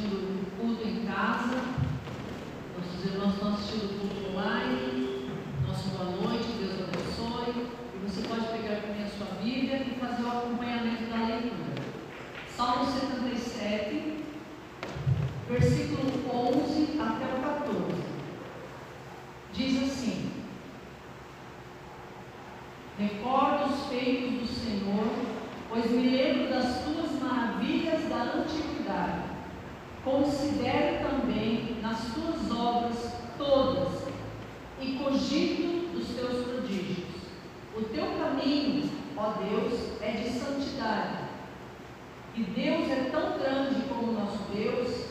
assistindo o culto em casa, nossos irmãos estão assistindo o culto online. Nosso boa noite, Deus abençoe. E você pode pegar também a sua Bíblia e fazer o acompanhamento da leitura. Salmo 77, versículo 11 até o 14. Diz assim: recordo os feitos do Senhor, pois me lembro das tuas maravilhas da antiguidade. Considero também nas tuas obras todas e cogito dos teus prodígios. O teu caminho, ó Deus, é de santidade. E Deus é tão grande como nosso Deus.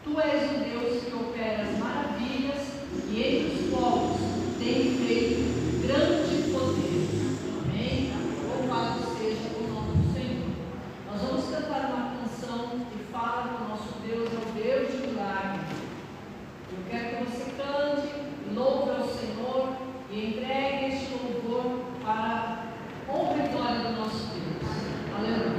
Tu és o Deus que opera as maravilhas e entre os povos tem feito grande poder. Amém? Louvado seja o nome do Senhor. Nós vamos cantar uma canção que fala que o nosso Deus é o Deus de milagres. Eu quero que você cante, louve ao Senhor e entregue este louvor para a honra e glória do nosso Deus. Aleluia.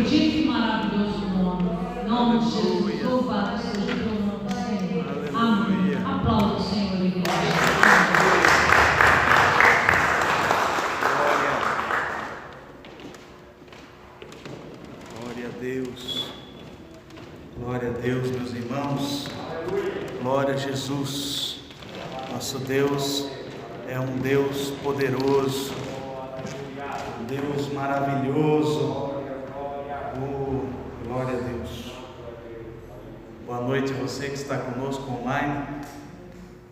bendito e maravilhoso nome. Em nome de Jesus, louvado seja o teu nome, Senhor. Amém. Aplauda o Senhor, igreja. Glória a Deus. Glória a Deus, meus irmãos. Glória a Jesus. Nosso Deus é um Deus poderoso, um Deus maravilhoso. Oh, glória a Deus. Boa noite a você que está conosco online.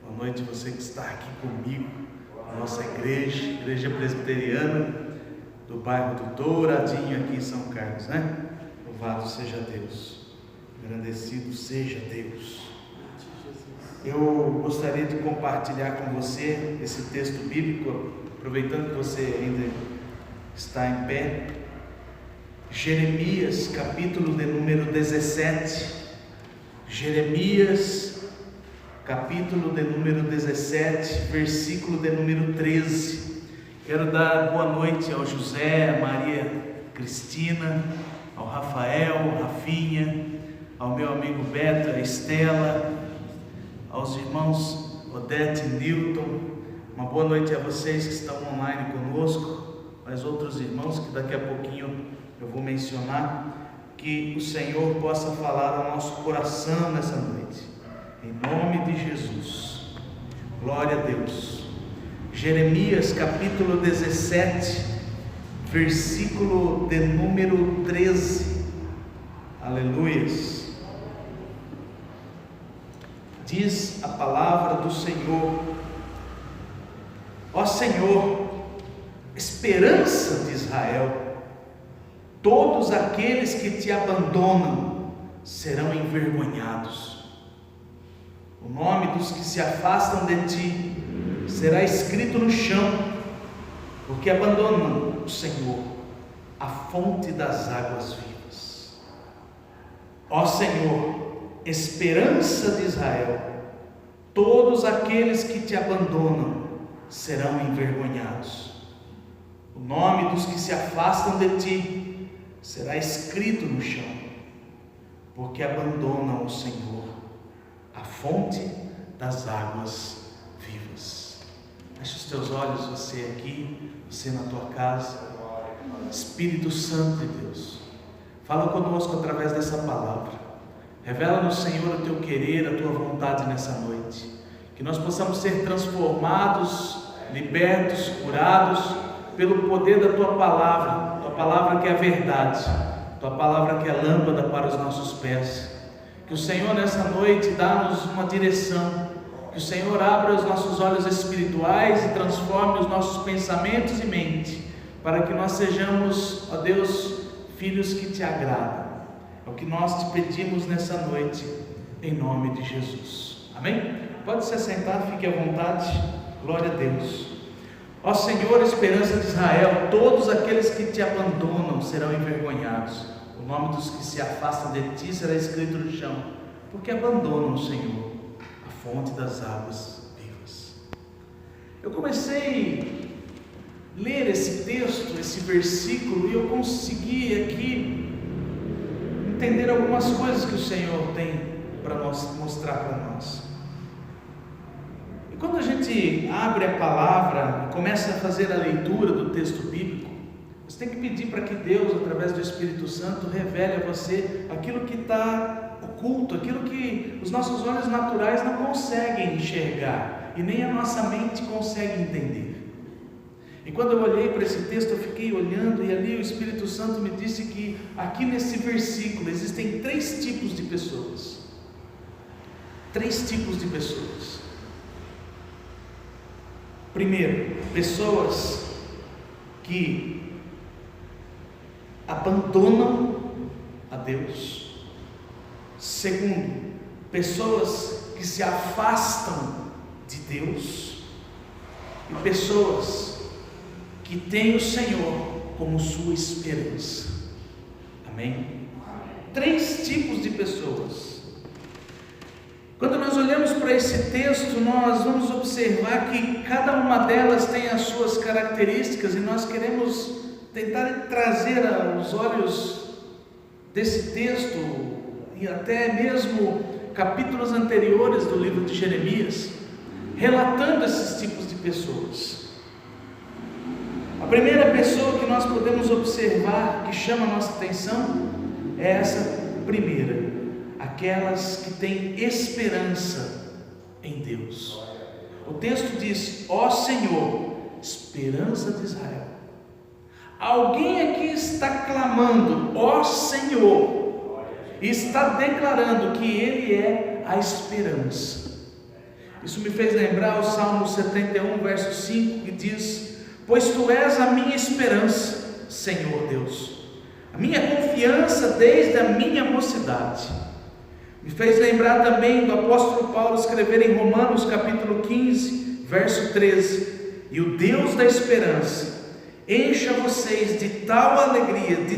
Boa noite a você que está aqui comigo, na nossa igreja presbiteriana do bairro do Douradinho, aqui em São Carlos, né? Louvado seja Deus, agradecido seja Deus. Eu gostaria de compartilhar com você esse texto bíblico, aproveitando que você ainda está em pé. Jeremias, capítulo de número 17. Jeremias, capítulo de número 17, versículo de número 13. Quero dar boa noite ao José, a Maria Cristina, ao Rafael, Rafinha, ao meu amigo Beto, a Estela, aos irmãos Odete e Newton. Uma boa noite a vocês que estão online conosco, mas outros irmãos que daqui a pouquinho eu vou mencionar. Que o Senhor possa falar ao nosso coração nessa noite, em nome de Jesus. Glória a Deus. Jeremias capítulo 17, versículo de número 13. Aleluias. Diz a palavra do Senhor: ó Senhor, esperança de Israel, todos aqueles que te abandonam serão envergonhados. O nome dos que se afastam de ti será escrito no chão, porque abandonam o Senhor, a fonte das águas vivas. Ó Senhor, esperança de Israel, todos aqueles que te abandonam serão envergonhados. O nome dos que se afastam de ti será escrito no chão, porque abandonam o Senhor, a fonte das águas vivas. Feche os teus olhos, você aqui, você na tua casa. Espírito Santo de Deus, fala conosco através dessa palavra. Revela-nos, Senhor, o teu querer, a tua vontade nessa noite. Que nós possamos ser transformados, libertos, curados pelo poder da tua palavra que é a verdade, tua palavra que é lâmpada para os nossos pés. Que o Senhor nessa noite dá-nos uma direção, que o Senhor abra os nossos olhos espirituais e transforme os nossos pensamentos e mente, para que nós sejamos, ó Deus, filhos que te agradam. É o que nós te pedimos nessa noite, em nome de Jesus. Amém? Pode se assentar, fique à vontade. Glória a Deus. Ó Senhor, esperança de Israel, todos aqueles que te abandonam serão envergonhados. O nome dos que se afastam de ti será escrito no chão, porque abandonam o Senhor, a fonte das águas vivas. Eu comecei a ler esse texto, esse versículo, e eu consegui aqui entender algumas coisas que o Senhor tem para mostrar para nós. Quando a gente abre a palavra e começa a fazer a leitura do texto bíblico, você tem que pedir para que Deus, através do Espírito Santo, revele a você aquilo que está oculto, aquilo que os nossos olhos naturais não conseguem enxergar e nem a nossa mente consegue entender. E quando eu olhei para esse texto, eu fiquei olhando, e ali o Espírito Santo me disse que aqui nesse versículo existem 3 tipos de pessoas. 3 tipos de pessoas. Primeiro, pessoas que abandonam a Deus. Segundo, pessoas que se afastam de Deus. E pessoas que têm o Senhor como sua esperança. Amém? 3 tipos de pessoas. Quando nós olhamos para esse texto, nós vamos observar que cada uma delas tem as suas características, e nós queremos tentar trazer aos olhos desse texto, e até mesmo capítulos anteriores do livro de Jeremias, relatando esses tipos de pessoas. A primeira pessoa que nós podemos observar, que chama a nossa atenção, é essa primeira: aquelas que têm esperança em Deus. O texto diz: ó Senhor, esperança de Israel. Alguém aqui está clamando, ó Senhor, e está declarando que Ele é a esperança. Isso me fez lembrar o Salmo 71, verso 5, que diz: pois Tu és a minha esperança, Senhor Deus, a minha confiança desde a minha mocidade. Me fez lembrar também do apóstolo Paulo escrever em Romanos capítulo 15, verso 13: e o Deus da esperança encha vocês de tal alegria, de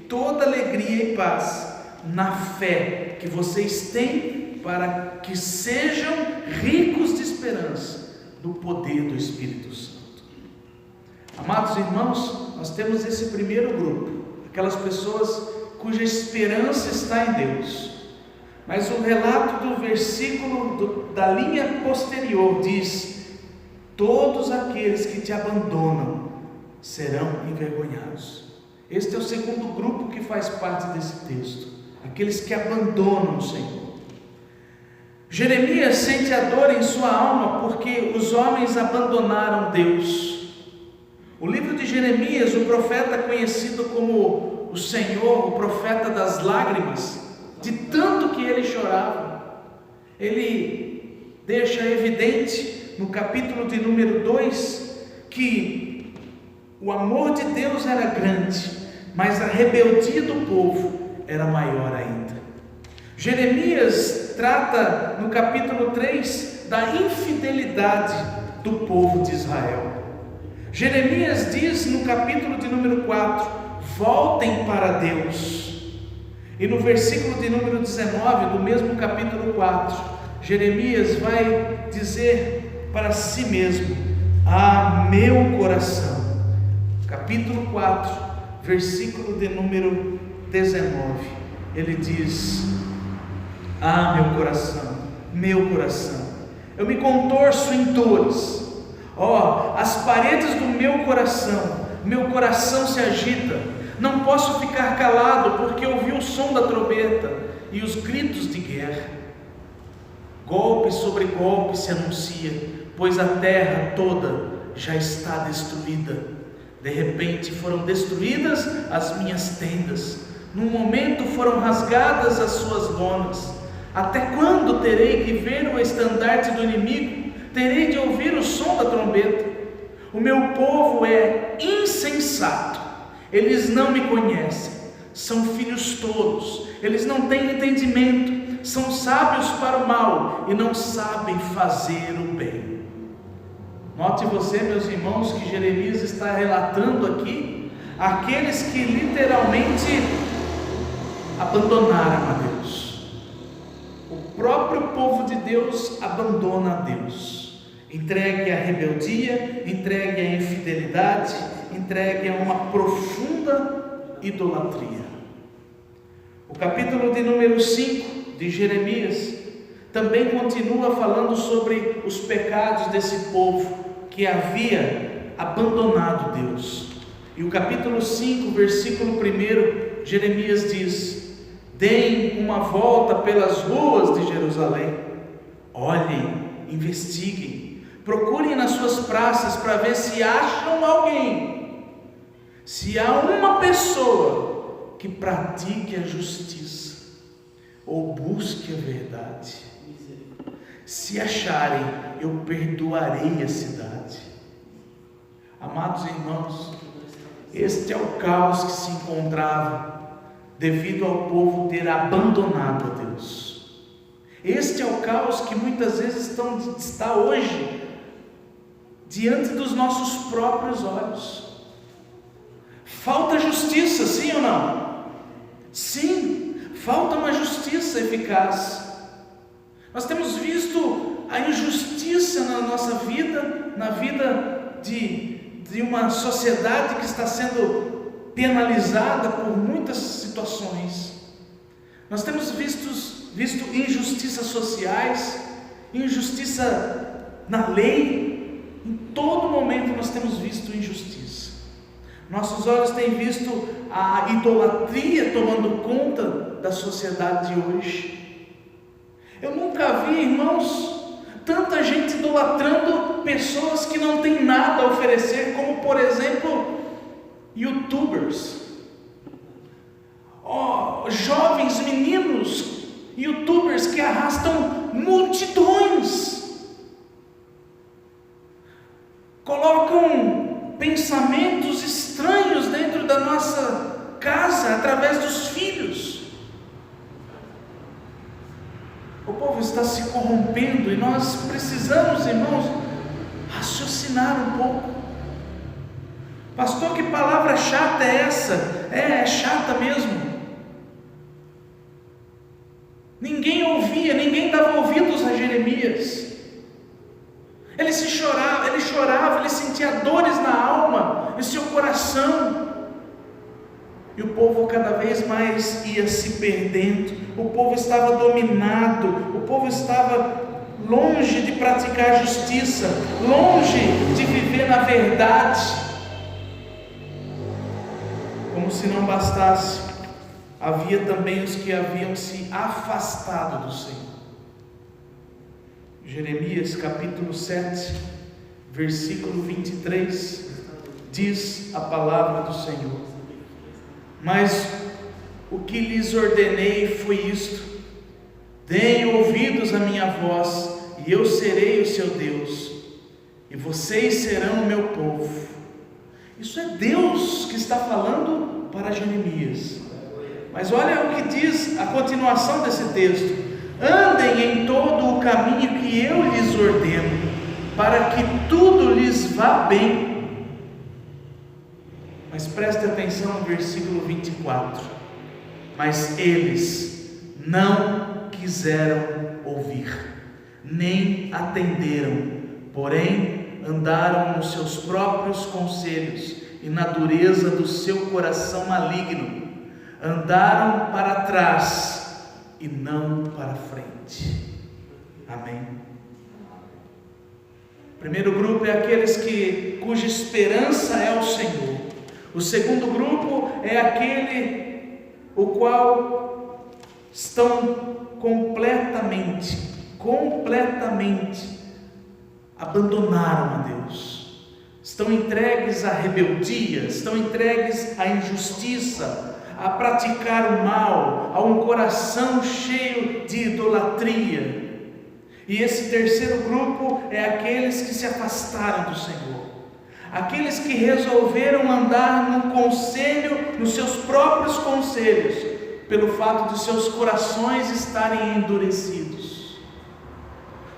toda alegria e paz, na fé que vocês têm, para que sejam ricos de esperança, no poder do Espírito Santo. Amados irmãos, nós temos esse primeiro grupo, aquelas pessoas cuja esperança está em Deus. Mas o relato do versículo da linha posterior diz: todos aqueles que te abandonam serão envergonhados. Este é o segundo grupo que faz parte desse texto, aqueles que abandonam o Senhor. Jeremias sente a dor em sua alma porque os homens abandonaram Deus. O livro de Jeremias, o profeta conhecido como o Senhor, o profeta das lágrimas, de tanto que ele chorava, ele deixa evidente no capítulo de número 2 que o amor de Deus era grande, mas a rebeldia do povo era maior ainda. Jeremias trata no capítulo 3 da infidelidade do povo de Israel. Jeremias diz no capítulo de número 4: voltem para Deus. E no versículo de número 19 do mesmo capítulo 4, Jeremias vai dizer para si mesmo: ah, meu coração. Capítulo 4, versículo de número 19, ele diz: ah, meu coração, eu me contorço em dores, as paredes do meu coração se agita, não posso ficar calado, porque ouvi o som da trombeta e os gritos de guerra. Golpe sobre golpe se anuncia, pois a terra toda já está destruída. De repente foram destruídas as minhas tendas, num momento foram rasgadas as suas lonas. Até quando terei que ver o estandarte do inimigo? Terei de ouvir o som da trombeta? O meu povo é insensato, eles não me conhecem, são filhos tolos, eles não têm entendimento, são sábios para o mal e não sabem fazer o bem. Note você, meus irmãos, que Jeremias está relatando aqui aqueles que literalmente abandonaram a Deus. O próprio povo de Deus abandona a Deus, entregue à rebeldia, entregue à infidelidade, entregue a uma profunda idolatria. O capítulo de número 5 de Jeremias também continua falando sobre os pecados desse povo que havia abandonado Deus. E o capítulo 5, versículo 1, Jeremias diz: deem uma volta pelas ruas de Jerusalém, olhem, investiguem, procurem nas suas praças para ver se acham alguém, se há uma pessoa que pratique a justiça ou busque a verdade. Se acharem, eu perdoarei a cidade. Amados irmãos, este é o caos que se encontrava devido ao povo ter abandonado a Deus. Este é o caos que muitas vezes está hoje diante dos nossos próprios olhos. Falta justiça, sim ou não? Sim, falta uma justiça eficaz. Nós temos visto a injustiça na nossa vida, na vida de uma sociedade que está sendo penalizada por muitas situações. Nós temos visto injustiças sociais, injustiça na lei. Em todo momento nós temos visto injustiça. Nossos olhos têm visto a idolatria tomando conta da sociedade de hoje. Eu nunca vi, irmãos, tanta gente idolatrando pessoas que não têm nada a oferecer, como por exemplo, YouTubers. Jovens meninos, YouTubers que arrastam multidões, colocam pensamentos estranhos dentro da nossa casa através dos filhos. O povo está se corrompendo e nós precisamos, irmãos, raciocinar um pouco. Pastor, que palavra chata é essa? É chata mesmo. Ninguém ouvia, ninguém dava ouvidos a Jeremias. Ele chorava, ele sentia dores na alma, em seu coração. E o povo cada vez mais ia se perdendo. O povo estava dominado, o povo estava longe de praticar justiça, longe de viver na verdade. Como se não bastasse, havia também os que haviam se afastado do Senhor. Jeremias capítulo 7, versículo 23, diz a palavra do Senhor: mas o que lhes ordenei foi isto: deem ouvidos à minha voz, e eu serei o seu Deus, e vocês serão o meu povo. Isso é Deus que está falando para Jeremias. Mas olha o que diz a continuação desse texto: andem em todo o caminho que eu lhes ordeno, para que tudo lhes vá bem. Mas preste atenção no versículo 24: mas eles não quiseram ouvir, nem atenderam, porém andaram nos seus próprios conselhos e na dureza do seu coração maligno. Andaram para trás e não para frente. Amém. O primeiro grupo é aqueles cuja esperança é o Senhor. O segundo grupo é aquele o qual estão completamente abandonaram a Deus. Estão entregues à rebeldia, estão entregues à injustiça, a praticar o mal, a um coração cheio de idolatria. E esse terceiro grupo é aqueles que se afastaram do Senhor, aqueles que resolveram andar no conselho, nos seus próprios conselhos, pelo fato de seus corações estarem endurecidos.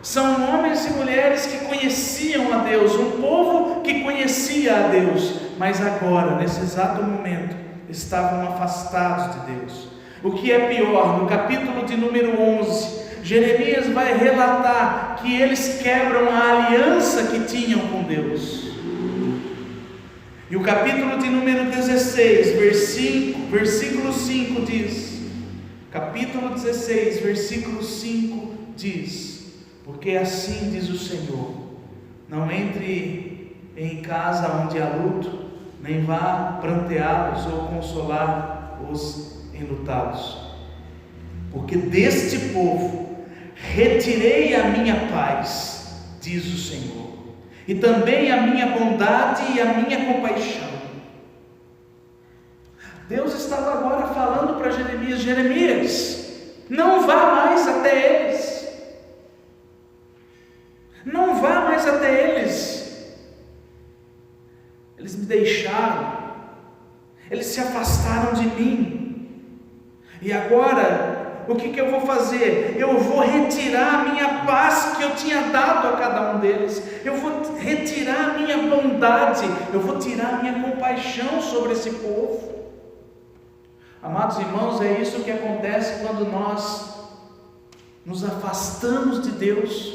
São homens e mulheres que conheciam a Deus, um povo que conhecia a Deus, mas agora, nesse exato momento, estavam afastados de Deus. O que é pior, no capítulo de número 11, Jeremias vai relatar que eles quebram a aliança que tinham com Deus. E o capítulo de número 16, versículo 5 diz, capítulo 16, versículo 5 diz: porque assim diz o Senhor, não entre em casa onde há luto, nem vá pranteá-los ou consolar os enlutados, porque deste povo retirei a minha paz, diz o Senhor, e também a minha bondade e a minha compaixão. Deus estava agora falando para Jeremias: Jeremias, não vá mais até eles, não vá mais até eles. Eles me deixaram, eles se afastaram de mim, e agora o que eu vou fazer? Eu vou retirar a minha paz que eu tinha dado a cada um deles, eu vou retirar a minha bondade, eu vou tirar a minha compaixão sobre esse povo. Amados irmãos, é isso que acontece quando nós nos afastamos de Deus,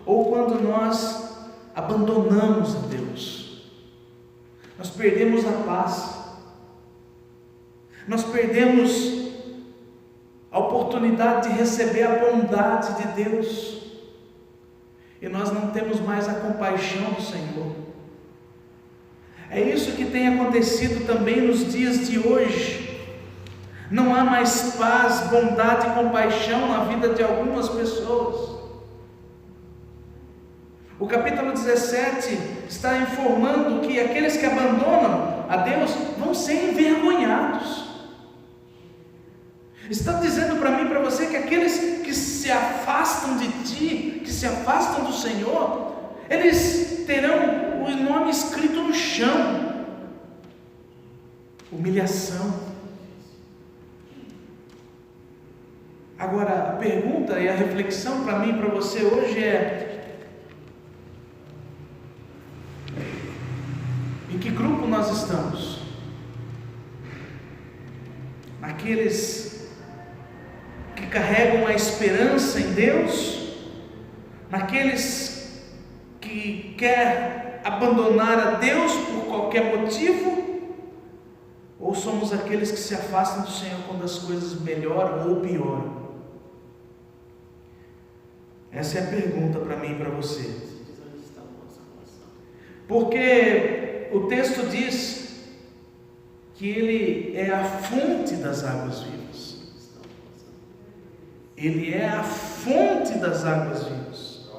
ou quando nós abandonamos a Deus. Nós perdemos a paz, nós perdemos a oportunidade de receber a bondade de Deus, e nós não temos mais a compaixão do Senhor. É isso que tem acontecido também nos dias de hoje. Não há mais paz, bondade e compaixão na vida de algumas pessoas. O capítulo 17 está informando que aqueles que abandonam a Deus vão ser envergonhados. Está dizendo para mim e para você que aqueles que se afastam de Ti, que se afastam do Senhor, eles terão o nome escrito no chão. Humilhação. Agora, a pergunta e a reflexão para mim e para você hoje é: em que grupo nós estamos? Naqueles que carregam a esperança em Deus? Naqueles que querem abandonar a Deus por qualquer motivo? Ou somos aqueles que se afastam do Senhor quando as coisas melhoram ou pioram? Essa é a pergunta para mim e para você. Porque o texto diz que Ele é a fonte das águas vivas. Ele é a fonte das águas vivas.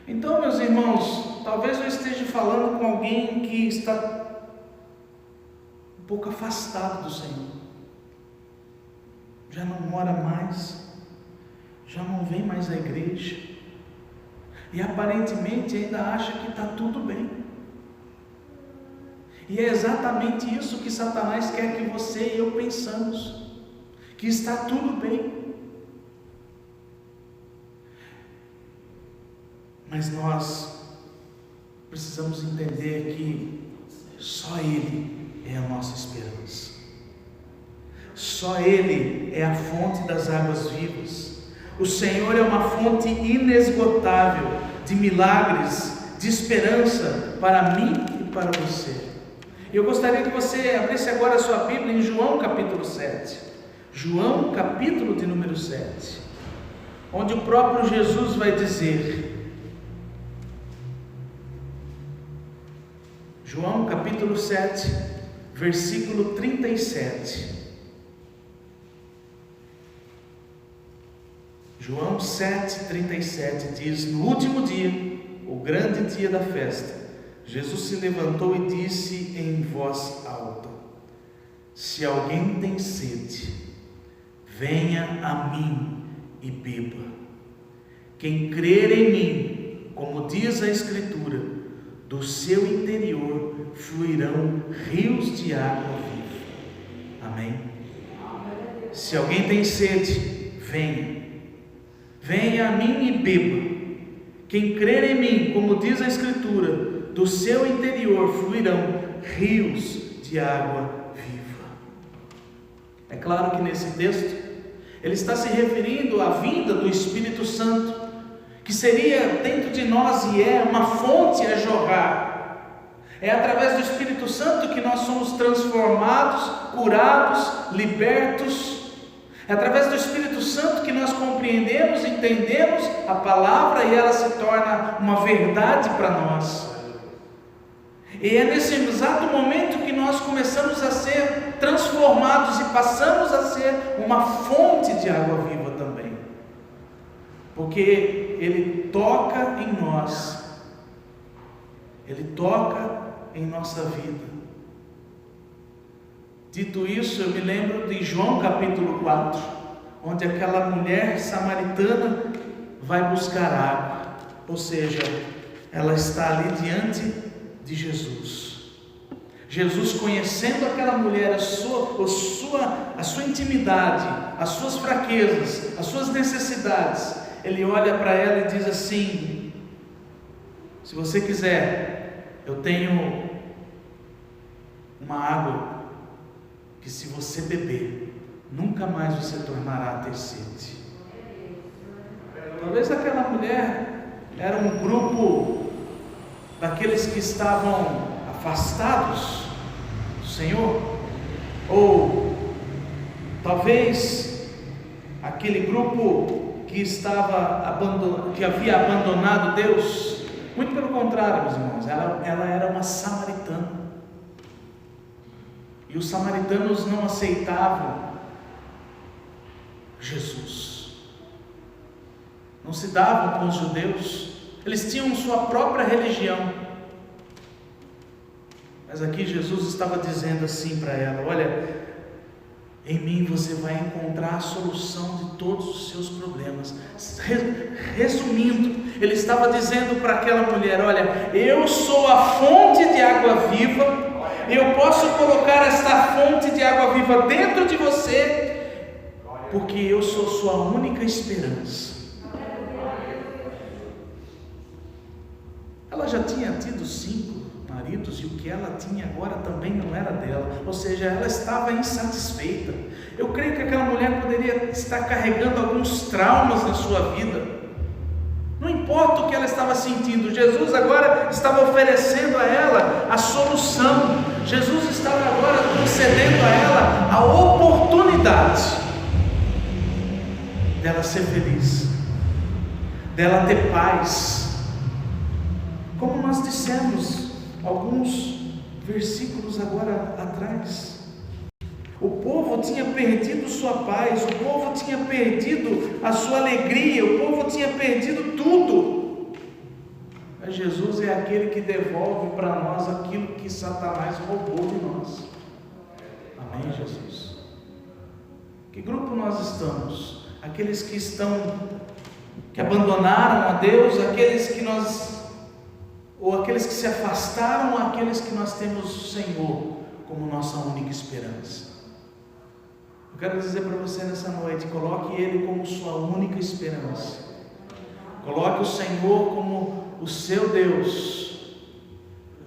Então, meus irmãos, talvez eu esteja falando com alguém que está um pouco afastado do Senhor. Já não mora mais, já não vem mais à igreja, e aparentemente ainda acha que está tudo bem. E é exatamente isso que Satanás quer que você e eu pensamos, que está tudo bem. Mas nós precisamos entender que só Ele é a nossa esperança. Só Ele é a fonte das águas vivas. O Senhor é uma fonte inesgotável de milagres, de esperança para mim e para você. Eu gostaria que você abrisse agora a sua Bíblia em João capítulo 7. João capítulo de número 7, onde o próprio Jesus vai dizer, João capítulo 7, versículo 37. João 7,37 diz: no último dia, o grande dia da festa, Jesus se levantou e disse em voz alta: se alguém tem sede, venha a mim e beba. Quem crer em mim, como diz a Escritura, do seu interior fluirão rios de água viva. Amém? Se alguém tem sede, venha. Venha a mim e beba. Quem crer em mim, como diz a Escritura, do seu interior fluirão rios de água viva. É claro que nesse texto ele está se referindo à vinda do Espírito Santo, que seria dentro de nós e é uma fonte a jorrar. É através do Espírito Santo que nós somos transformados, curados, libertos. É através do Espírito Santo que nós compreendemos, entendemos a palavra e ela se torna uma verdade para nós. E é nesse exato momento que nós começamos a ser transformados e passamos a ser uma fonte de água viva também. Porque Ele toca em nós, Ele toca em nossa vida. Dito isso, eu me lembro de João capítulo 4, onde aquela mulher samaritana vai buscar água, ou seja, ela está ali diante de Jesus. Jesus, conhecendo aquela mulher, a sua intimidade, as suas fraquezas, as suas necessidades, Ele olha para ela e diz assim: se você quiser, eu tenho uma água que se você beber, nunca mais você tornará a ter sede. Talvez aquela mulher era um grupo daqueles que estavam afastados do Senhor, ou Talvez aquele grupo que havia abandonado Deus, muito pelo contrário, meus irmãos, ela era uma samaritana. E os samaritanos não aceitavam Jesus, não se davam com os judeus, eles tinham sua própria religião. Mas aqui Jesus estava dizendo assim para ela: olha, em mim você vai encontrar a solução de todos os seus problemas. Resumindo, ele estava dizendo para aquela mulher: olha, eu sou a fonte de água viva, eu posso colocar esta fonte de água viva dentro de você, porque eu sou sua única esperança. Ela já tinha tido 5 maridos e o que ela tinha agora também não era dela, ou seja, ela estava insatisfeita. Eu creio que aquela mulher poderia estar carregando alguns traumas na sua vida. Não importa o que ela estava sentindo, Jesus agora estava oferecendo a ela a solução. Jesus estava agora concedendo a ela a oportunidade dela ser feliz, dela ter paz. Como nós dissemos alguns versículos agora atrás, o povo tinha perdido sua paz, o povo tinha perdido a sua alegria, o povo tinha perdido tudo. Mas Jesus é aquele que devolve para nós aquilo que Satanás roubou de nós. Amém, Jesus? Que grupo nós estamos? Aqueles que abandonaram a Deus, aqueles que se afastaram, aqueles que nós temos o Senhor como nossa única esperança. Eu quero dizer para você nessa noite: coloque Ele como sua única esperança, coloque o Senhor como o seu Deus.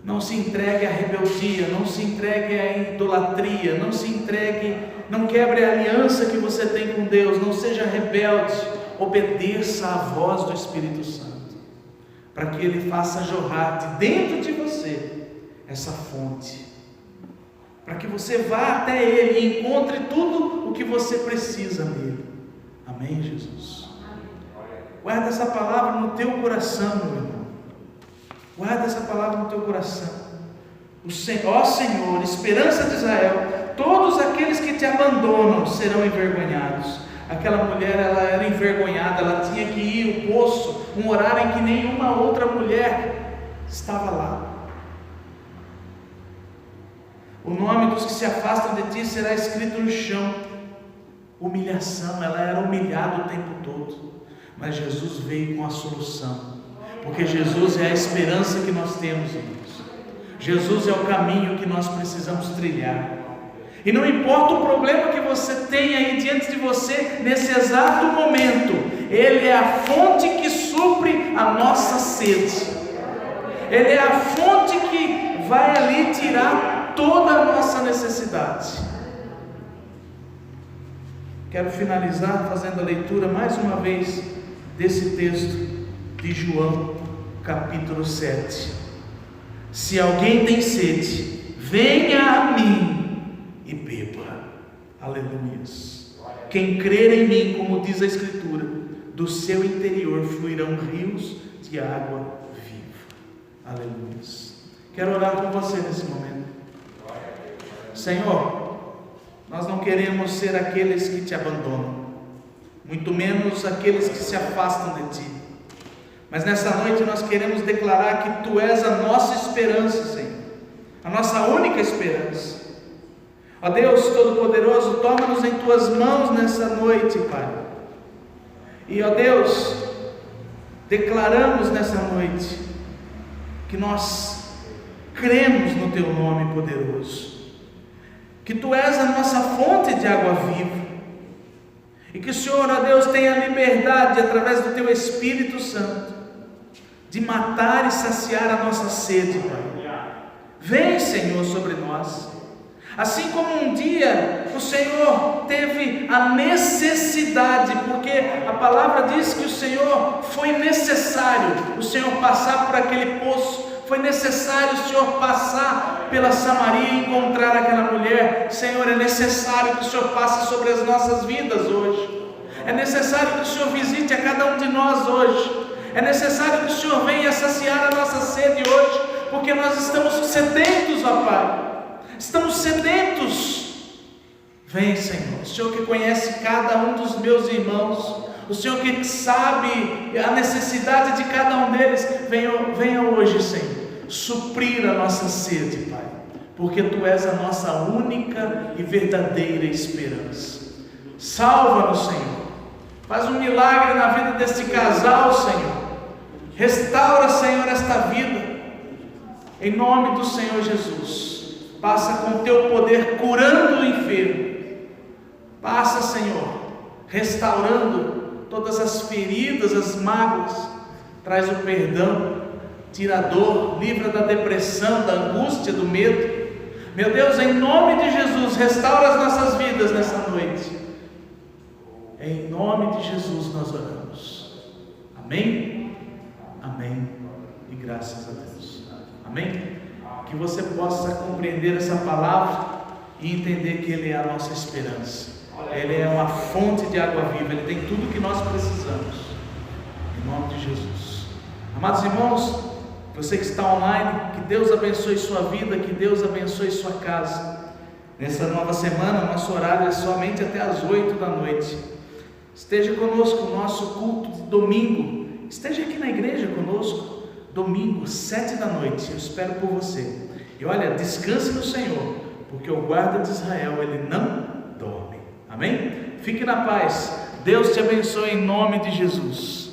Não se entregue à rebeldia, não se entregue à idolatria, não quebre a aliança que você tem com Deus, não seja rebelde, obedeça à voz do Espírito Santo, para que Ele faça jorrar de dentro de você essa fonte, para que você vá até Ele e encontre tudo o que você precisa nele. Amém, Jesus? Guarda essa palavra no teu coração, meu irmão. Guarda essa palavra no teu coração. Ó Senhor, esperança de Israel, todos aqueles que te abandonam serão envergonhados. Aquela mulher, ela era envergonhada, ela tinha que ir ao poço, um horário em que nenhuma outra mulher estava lá. O nome dos que se afastam de ti será escrito no chão. Humilhação, ela era humilhada o tempo todo, mas Jesus veio com a solução, porque Jesus é a esperança que nós temos, irmãos. Jesus é o caminho que nós precisamos trilhar. E não importa o problema que você tem aí diante de você nesse exato momento, Ele é a fonte que supre a nossa sede. Ele é a fonte que vai ali tirar toda a nossa necessidade. Quero finalizar fazendo a leitura mais uma vez desse texto de João, capítulo 7. Se alguém tem sede, venha a mim e beba. Aleluias. Quem crer em mim, como diz a Escritura, do seu interior fluirão rios de água viva. Aleluias. Quero orar com você nesse momento. Senhor, nós não queremos ser aqueles que te abandonam, muito menos aqueles que se afastam de ti. Mas nessa noite nós queremos declarar que tu és a nossa esperança, Senhor, a nossa única esperança. Ó Deus Todo-Poderoso, toma-nos em tuas mãos nessa noite, Pai. E ó Deus, declaramos nessa noite que nós cremos no teu nome poderoso, que tu és a nossa fonte de água viva, e que o Senhor, ó Deus, tenha liberdade através do teu Espírito Santo de matar e saciar a nossa sede, Pai. Vem, Senhor, sobre nós. Assim como um dia o Senhor teve a necessidade, porque a palavra diz que o Senhor foi necessário, o Senhor passar por aquele poço, foi necessário o Senhor passar pela Samaria e encontrar aquela mulher. Senhor, é necessário que o Senhor passe sobre as nossas vidas hoje, é necessário que o Senhor visite a cada um de nós hoje, é necessário que o Senhor venha saciar a nossa sede hoje, porque nós estamos sedentos, ó Pai. Estamos sedentos. Vem, Senhor, o Senhor que conhece cada um dos meus irmãos, o Senhor que sabe a necessidade de cada um deles, venha hoje, Senhor, suprir a nossa sede, Pai, porque Tu és a nossa única e verdadeira esperança. Salva-nos, Senhor, faz um milagre na vida deste casal, Senhor, restaura, Senhor, esta vida, em nome do Senhor Jesus. Passa com o Teu poder curando o enfermo. Passa, Senhor, restaurando todas as feridas, as mágoas. Traz o perdão, tira a dor, livra da depressão, da angústia, do medo. Meu Deus, em nome de Jesus, restaura as nossas vidas nessa noite. Em nome de Jesus nós oramos. Amém? Amém. E graças a Deus. Amém? Que você possa compreender essa palavra e entender que Ele é a nossa esperança. Ele é uma fonte de água viva. Ele tem tudo o que nós precisamos. Em nome de Jesus. Amados irmãos, você que está online, que Deus abençoe sua vida, que Deus abençoe sua casa. Nessa nova semana, nosso horário é somente até as 8 da noite. Esteja conosco no nosso culto de domingo. Esteja aqui na igreja conosco. Domingo, 7 da noite, eu espero por você. E olha, descanse no Senhor, porque o guarda de Israel, ele não dorme. Amém? Fique na paz. Deus te abençoe em nome de Jesus.